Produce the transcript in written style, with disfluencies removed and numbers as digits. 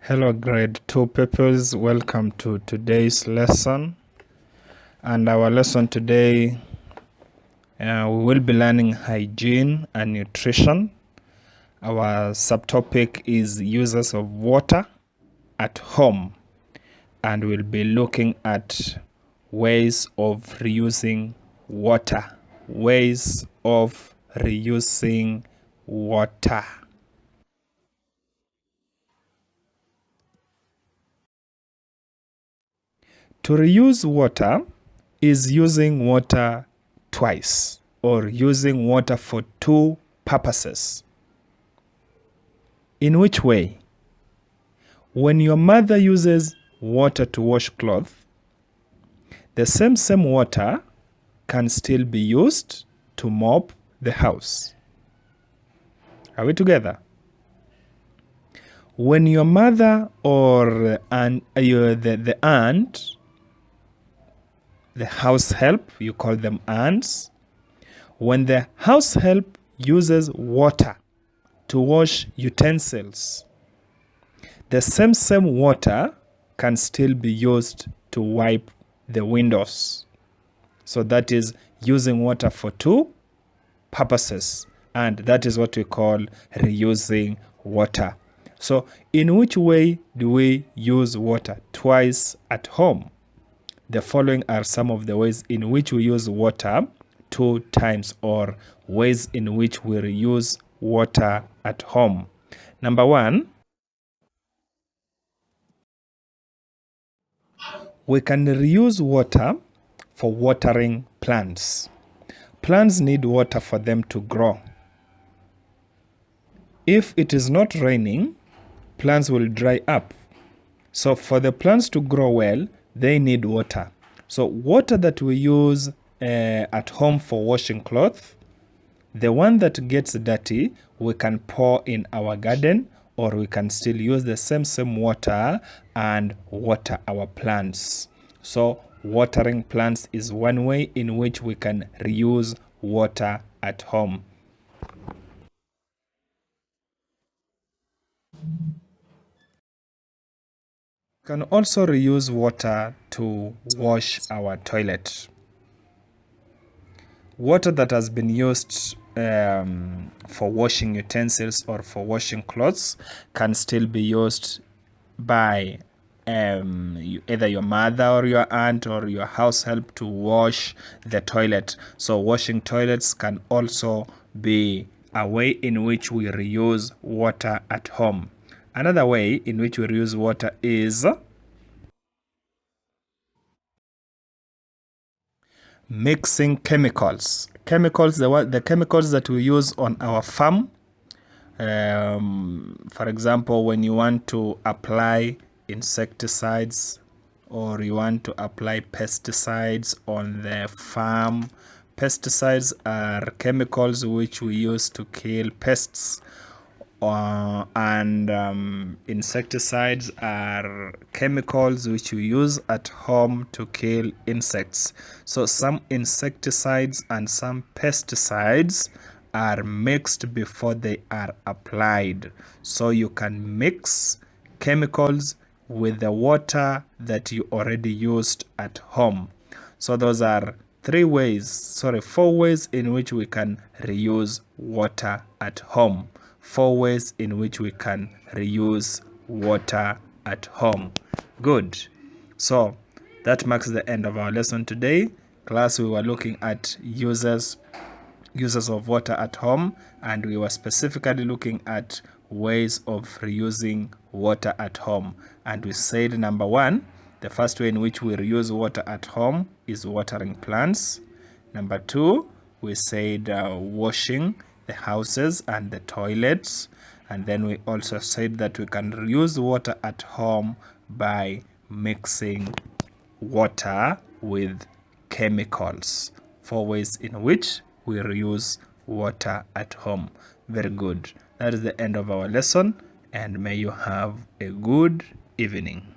Hello grade 2 pupils, welcome to today's lesson. And our lesson today, we will be learning hygiene and nutrition. Our subtopic is uses of water at home, and we'll be looking at ways of reusing water. Ways of reusing water. To reuse water is using water twice, or using water for two purposes. In which way? When your mother uses water to wash clothes, the same water can still be used to mop the house. Are we together? When your mother or the aunt, the house help, you call them aunts, when the house help uses water to wash utensils, the same water can still be used to wipe the windows. So that is using water for two purposes, and that is what we call reusing water. So in which way do we use water twice at home? The following are some of the ways in which we use water two times, or ways in which we reuse water at home. Number one, we can reuse water for watering plants. Plants need water for them to grow. If it is not raining, plants will dry up. So for the plants to grow well, they need water. So water that we use at home for washing clothes, the one that gets dirty, we can pour in our garden, or we can still use the same water and water our plants. So watering plants is one way in which we can reuse water at home. We can also reuse water to wash our toilet. Water that has been used for washing utensils or for washing clothes can still be used by either your mother or your aunt or your house help to wash the toilet. So washing toilets can also be a way in which we reuse water at home. Another way in which we reuse water is mixing chemicals. The chemicals that we use on our farm. For example, when you want to apply insecticides, or you want to apply pesticides on the farm. Pesticides are chemicals which we use to kill pests, and insecticides are chemicals which we use at home to kill insects. So some insecticides and some pesticides are mixed before they are applied. So you can mix chemicals with the water that you already used at home. So those are four ways in which we can reuse water at home. 4 ways in which we can reuse water at home. Good. So that marks the end of our lesson today. Class, we were looking at uses of water at home, and we were specifically looking at ways of reusing water at home. And we said, number one, the first way in which we reuse water at home is watering plants. Number two, we said washing the houses and the toilets. And then we also said that we can reuse water at home by mixing water with chemicals. 4 ways in which we reuse water at home. Very good. That is the end of our lesson, and may you have a good evening.